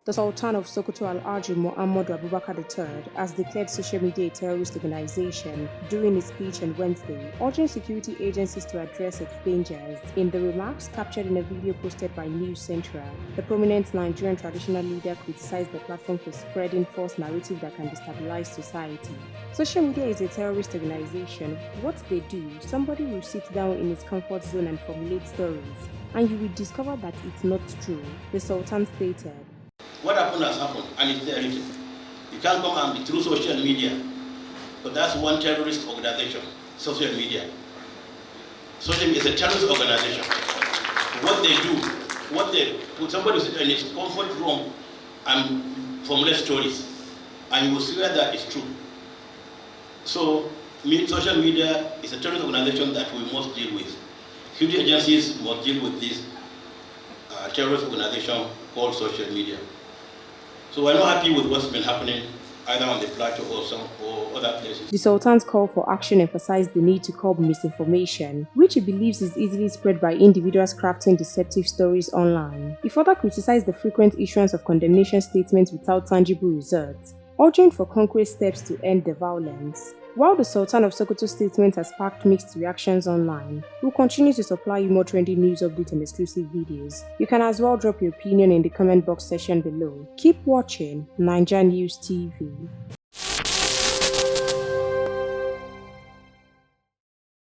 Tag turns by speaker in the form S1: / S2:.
S1: The Sultan of Sokoto Al-Haji Muhammadu Abubakar III has declared social media a terrorist organization during his speech on Wednesday, urging security agencies to address its dangers. In the remarks captured in a video posted by News Central, the prominent Nigerian traditional leader criticized the platform for spreading false narrative that can destabilize society. Social media is a terrorist organization. What they do, somebody will sit down in his comfort zone and formulate stories, and you will discover that it's not true, the Sultan stated.
S2: What happened has happened, and it's there written. You can't come and be through social media, but that's one terrorist organization, social media. Social media is a terrorist organization. What they do, put somebody sit in his comfort room and formulate stories, and you will swear that it's true. So, social media is a terrorist organization that we must deal with. Security agencies must deal with this terrorist organization called social media. So we're not happy with what's been happening either on the plateau or other places.
S1: The Sultan's call for action emphasized the need to curb misinformation, which he believes is easily spread by individuals crafting deceptive stories online. He further criticized the frequent issuance of condemnation statements without tangible results, urging for concrete steps to end the violence. While the Sultan of Sokoto statement has sparked mixed reactions online, we'll continue to supply you more trending news updates and exclusive videos. You can as well drop your opinion in the comment box section below. Keep watching Naija News TV.